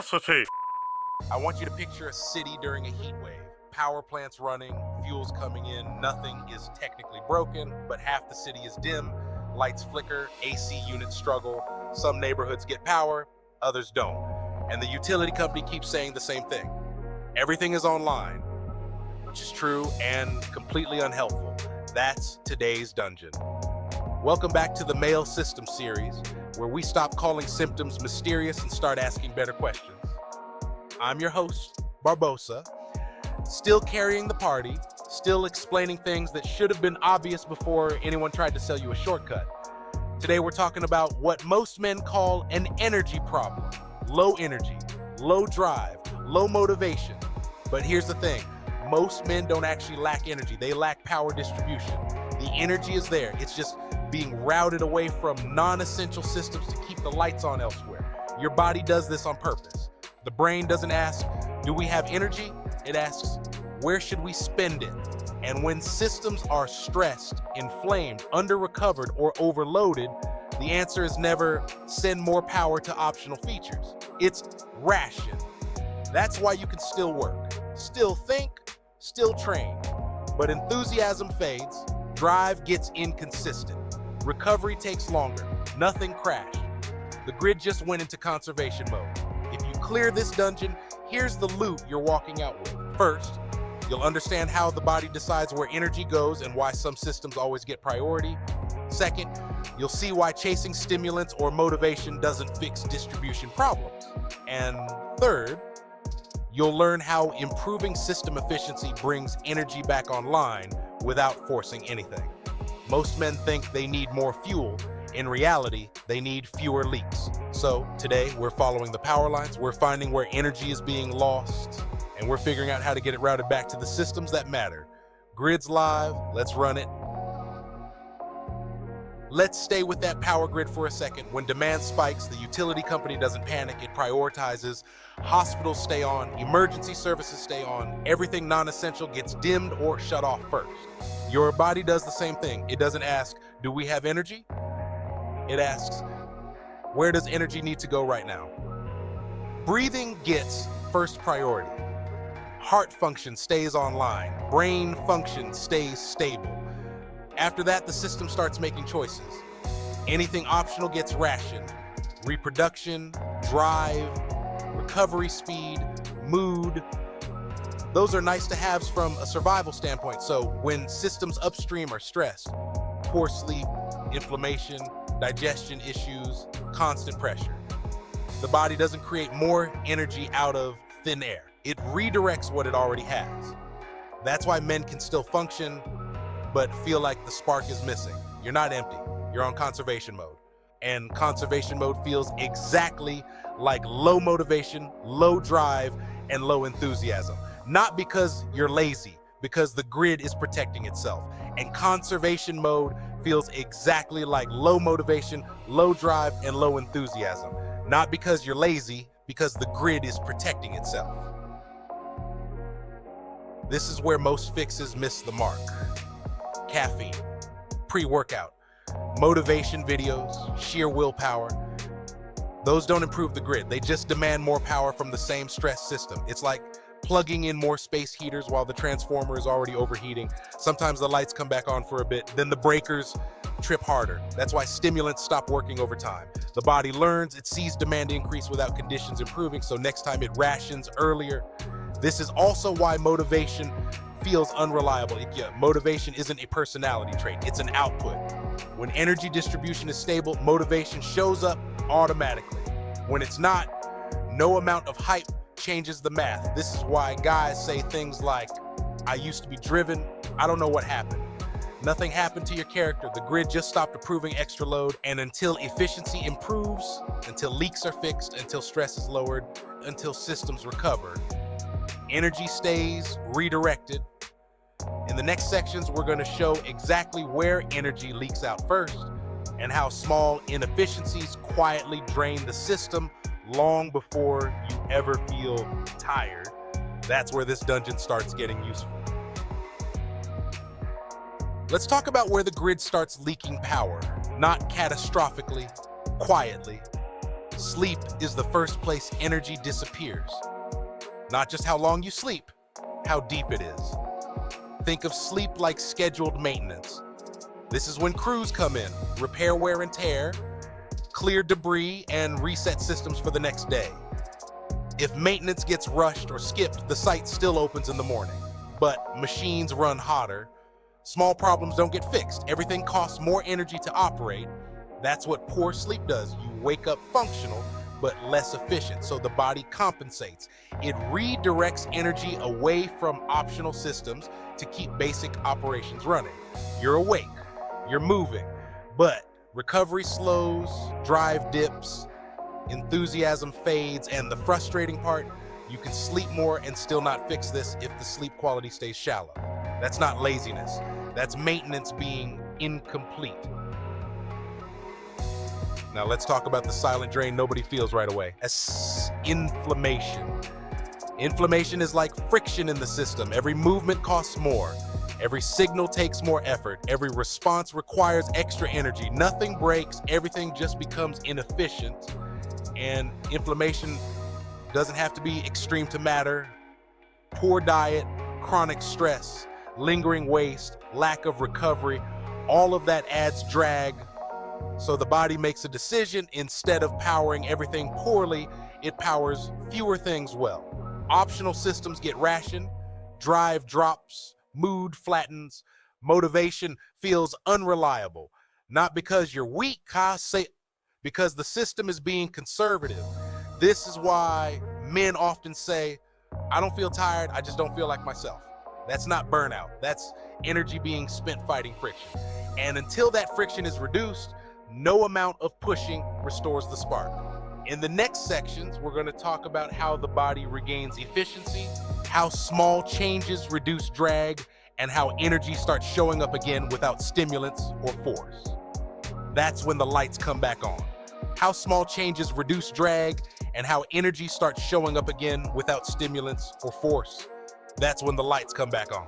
necessity. I want you to picture a city during a heat wave. Power plants running, fuel's coming in, nothing is technically broken, but half the city is dim, lights flicker, AC units struggle, some neighborhoods get power, others don't. And the utility company keeps saying the same thing. Everything is online, which is true and completely unhelpful. That's today's dungeon. Welcome back to the Male System series, where we stop calling symptoms mysterious and start asking better questions. I'm your host, Barbosa, still carrying the party, still explaining things that should have been obvious before anyone tried to sell you a shortcut. Today we're talking about what most men call an energy problem. Low energy, low drive, low motivation. But here's the thing, most men don't actually lack energy, they lack power distribution. The energy is there, it's just being routed away from non-essential systems to keep the lights on elsewhere. Your body does this on purpose. The brain doesn't ask, do we have energy? It asks, where should we spend it? And when systems are stressed, inflamed, under-recovered, or overloaded, the answer is never send more power to optional features. It's ration. That's why you can still work, still think, still train. But enthusiasm fades, drive gets inconsistent, recovery takes longer, nothing crashed. The grid just went into conservation mode. If you clear this dungeon, here's the loot you're walking out with. First, you'll understand how the body decides where energy goes and why some systems always get priority. Second, you'll see why chasing stimulants or motivation doesn't fix distribution problems. And third, you'll learn how improving system efficiency brings energy back online without forcing anything. Most men think they need more fuel. In reality, they need fewer leaks. So today we're following the power lines, we're finding where energy is being lost, and we're figuring out how to get it routed back to the systems that matter. Grid's live, let's run it. Let's stay with that power grid for a second. When demand spikes, the utility company doesn't panic, it prioritizes. Hospitals stay on, emergency services stay on, everything non-essential gets dimmed or shut off first. Your body does the same thing. It doesn't ask, do we have energy? It asks, where does energy need to go right now? Breathing gets first priority. Heart function stays online. Brain function stays stable. After that, the system starts making choices. Anything optional gets rationed. Reproduction, drive, recovery speed, mood. Those are nice to haves from a survival standpoint. So when systems upstream are stressed, poor sleep, inflammation, digestion issues, constant pressure, the body doesn't create more energy out of thin air. It redirects what it already has. That's why men can still function, but feel like the spark is missing. You're not empty, you're on conservation mode. And conservation mode feels exactly like low motivation, low drive, and low enthusiasm. Not because you're lazy, because the grid is protecting itself. And conservation mode feels exactly like low motivation, low drive, and low enthusiasm. Not because you're lazy, because the grid is protecting itself. This is where most fixes miss the mark. Caffeine, pre-workout, motivation videos, sheer willpower. Those don't improve the grid. They just demand more power from the same stress system. It's like plugging in more space heaters while the transformer is already overheating. Sometimes the lights come back on for a bit, then the breakers trip harder. That's why stimulants stop working over time. The body learns, it sees demand increase without conditions improving, so next time it rations earlier. This is also why motivation feels unreliable. Motivation isn't a personality trait, it's an output. When energy distribution is stable, motivation shows up automatically. When it's not, no amount of hype changes the math. This is why guys say things like, I used to be driven, I don't know what happened. Nothing happened to your character. The grid just stopped approving extra load, and until efficiency improves, until leaks are fixed, until stress is lowered, until systems recover, energy stays redirected. In the next sections, we're going to show exactly where energy leaks out first and how small inefficiencies quietly drain the system long before you ever feel tired. That's where this dungeon starts getting useful. Let's talk about where the grid starts leaking power, not catastrophically, quietly. Sleep is the first place energy disappears. Not just how long you sleep, how deep it is. Think of sleep like scheduled maintenance. This is when crews come in, repair wear and tear, clear debris, and reset systems for the next day. If maintenance gets rushed or skipped, the site still opens in the morning. But machines run hotter. Small problems don't get fixed. Everything costs more energy to operate. That's what poor sleep does. You wake up functional, but less efficient, so the body compensates. It redirects energy away from optional systems to keep basic operations running. You're awake, you're moving, but recovery slows, drive dips, enthusiasm fades, and the frustrating part, you can sleep more and still not fix this if the sleep quality stays shallow. That's not laziness, that's maintenance being incomplete. Now let's talk about the silent drain nobody feels right away. Inflammation. Inflammation is like friction in the system. Every movement costs more. Every signal takes more effort. Every response requires extra energy. Nothing breaks, everything just becomes inefficient. And inflammation doesn't have to be extreme to matter. Poor diet, chronic stress, lingering waste, lack of recovery, all of that adds drag. So the body makes a decision. Instead of powering everything poorly, it powers fewer things well. Optional systems get rationed, drive drops, mood flattens, motivation feels unreliable. Not because you're weak, because the system is being conservative. This is why men often say, I don't feel tired, I just don't feel like myself. That's not burnout. That's energy being spent fighting friction. And until that friction is reduced, no amount of pushing restores the spark. In the next sections, we're going to talk about how the body regains efficiency, how small changes reduce drag, and how energy starts showing up again without stimulants or force. That's when the lights come back on. How small changes reduce drag, and how energy starts showing up again without stimulants or force. That's when the lights come back on.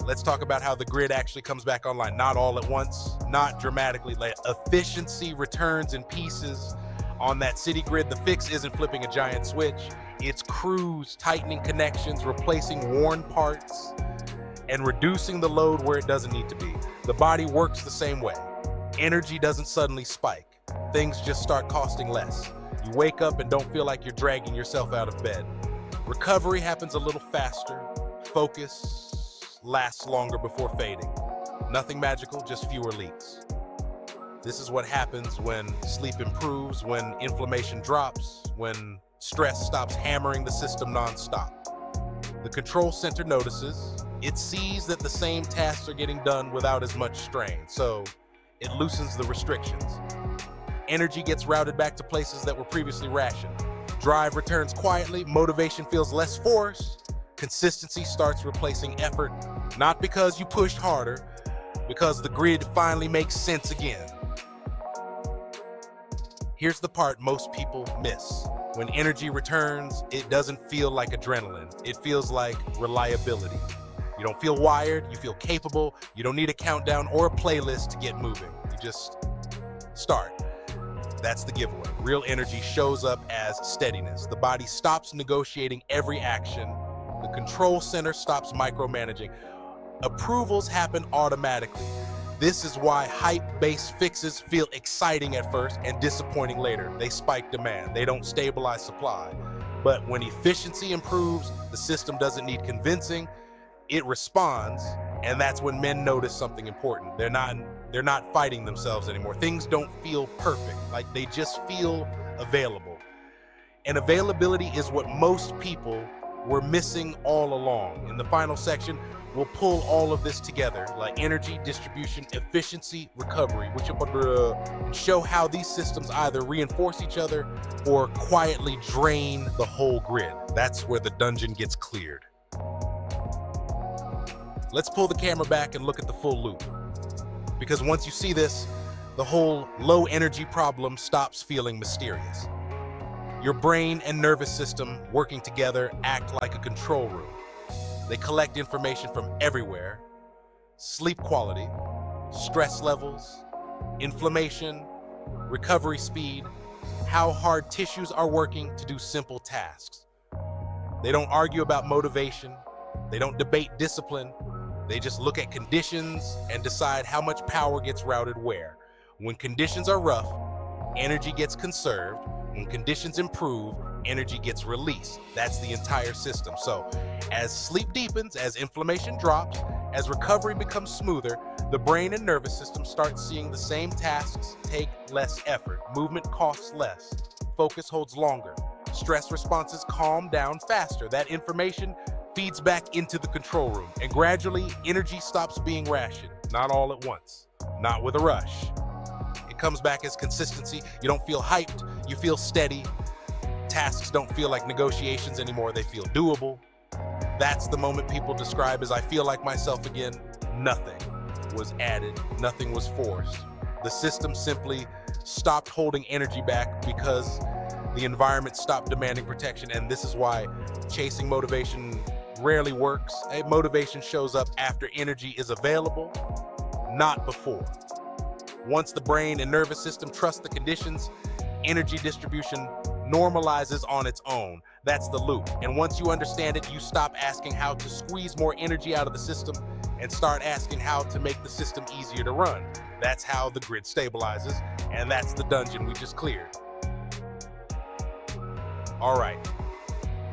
Let's talk about how the grid actually comes back online. Not all at once, not dramatically. Efficiency returns in pieces. On that city grid, the fix isn't flipping a giant switch. It's crews tightening connections, replacing worn parts, and reducing the load where it doesn't need to be. The body works the same way. Energy doesn't suddenly spike. Things just start costing less. You wake up and don't feel like you're dragging yourself out of bed. Recovery happens a little faster. Focus lasts longer before fading. Nothing magical, just fewer leaks. This is what happens when sleep improves, when inflammation drops, when stress stops hammering the system nonstop. The control center notices. It sees that the same tasks are getting done without as much strain, so it loosens the restrictions. Energy gets routed back to places that were previously rationed. Drive returns quietly, motivation feels less forced, consistency starts replacing effort, not because you pushed harder, because the grid finally makes sense again. Here's the part most people miss. When energy returns, it doesn't feel like adrenaline. It feels like reliability. You don't feel wired, you feel capable. You don't need a countdown or a playlist to get moving. You just start. That's the giveaway. Real energy shows up as steadiness. The body stops negotiating every action. The control center stops micromanaging. Approvals happen automatically. This is why hype-based fixes feel exciting at first and disappointing later. They spike demand. They don't stabilize supply. But when efficiency improves, the system doesn't need convincing. It responds, and that's when men notice something important. They're not fighting themselves anymore. Things don't feel perfect. Like, they just feel available. And availability is what most people were missing all along. In the final section, we'll pull all of this together, like energy, distribution, efficiency, recovery, and show how these systems either reinforce each other or quietly drain the whole grid. That's where the dungeon gets cleared. Let's pull the camera back and look at the full loop. Because once you see this, the whole low energy problem stops feeling mysterious. Your brain and nervous system working together act like a control room. They collect information from everywhere: sleep quality, stress levels, inflammation, recovery speed, how hard tissues are working to do simple tasks. They don't argue about motivation. They don't debate discipline. They just look at conditions and decide how much power gets routed where. When conditions are rough, energy gets conserved. When conditions improve, energy gets released. That's the entire system. So as sleep deepens, as inflammation drops, as recovery becomes smoother, the brain and nervous system start seeing the same tasks take less effort. Movement costs less. Focus holds longer. Stress responses calm down faster. That information feeds back into the control room, and gradually energy stops being rationed. Not all at once, not with a rush. It comes back as consistency. You don't feel hyped, you feel steady. Tasks don't feel like negotiations anymore, they feel doable. That's the moment people describe as I feel like myself again. Nothing was added, nothing was forced. The system simply stopped holding energy back because the environment stopped demanding protection, and this is why chasing motivation rarely works. Motivation shows up after energy is available, not before. Once the brain and nervous system trust the conditions, energy distribution normalizes on its own. That's the loop. And once you understand it, you stop asking how to squeeze more energy out of the system and start asking how to make the system easier to run. That's how the grid stabilizes, and that's the dungeon we just cleared. All right,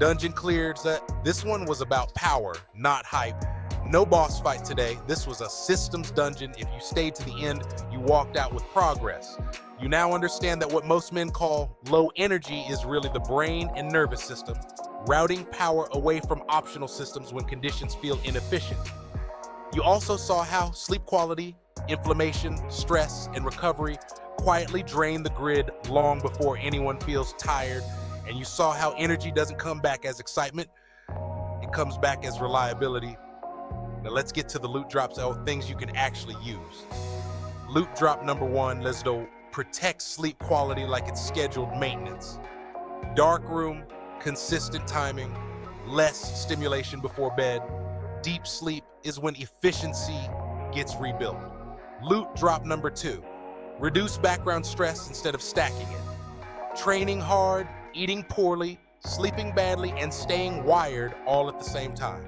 dungeon cleared. This one was about power, not hype. No boss fight today. This was a systems dungeon. If you stayed to the end, you walked out with progress. You now understand that what most men call low energy is really the brain and nervous system, routing power away from optional systems when conditions feel inefficient. You also saw how sleep quality, inflammation, stress, and recovery quietly drain the grid long before anyone feels tired. And you saw how energy doesn't come back as excitement, it comes back as reliability. Now let's get to the loot drops, things you can actually use. Loot drop number 1, let's do protect sleep quality like it's scheduled maintenance. Dark room, consistent timing, less stimulation before bed. Deep sleep is when efficiency gets rebuilt. Loot drop number 2, reduce background stress instead of stacking it. Training hard, eating poorly, sleeping badly, and staying wired all at the same time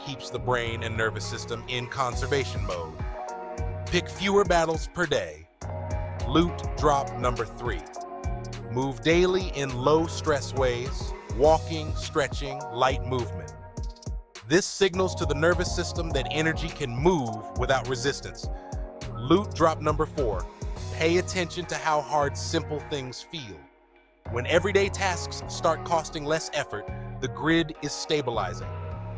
keeps the brain and nervous system in conservation mode. Pick fewer battles per day. Loot drop number 3, move daily in low stress ways, walking, stretching, light movement. This signals to the nervous system that energy can move without resistance. Loot drop number 4, pay attention to how hard simple things feel. When everyday tasks start costing less effort, the grid is stabilizing.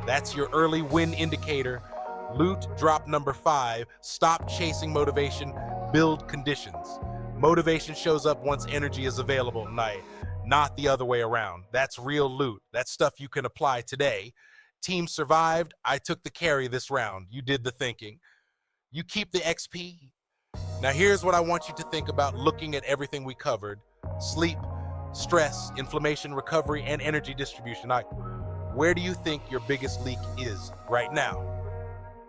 That's your early win indicator. Loot drop number 5, stop chasing motivation, build conditions. Motivation shows up once energy is available at night, not the other way around. That's real loot. That's stuff you can apply today. Team survived. I took the carry this round. You did the thinking. You keep the XP. Now here's what I want you to think about looking at everything we covered. Sleep, stress, inflammation, recovery, and energy distribution. Where do you think your biggest leak is right now?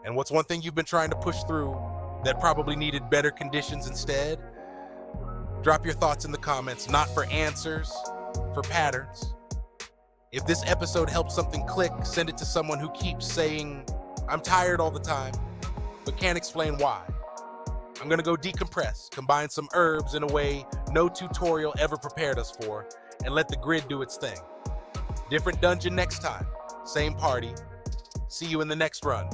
And what's one thing you've been trying to push through that probably needed better conditions instead? Drop your thoughts in the comments, not for answers, for patterns. If this episode helped something click, send it to someone who keeps saying, I'm tired all the time, but can't explain why. I'm gonna go decompress, combine some herbs in a way no tutorial ever prepared us for, and let the grid do its thing. Different dungeon next time, same party. See you in the next run.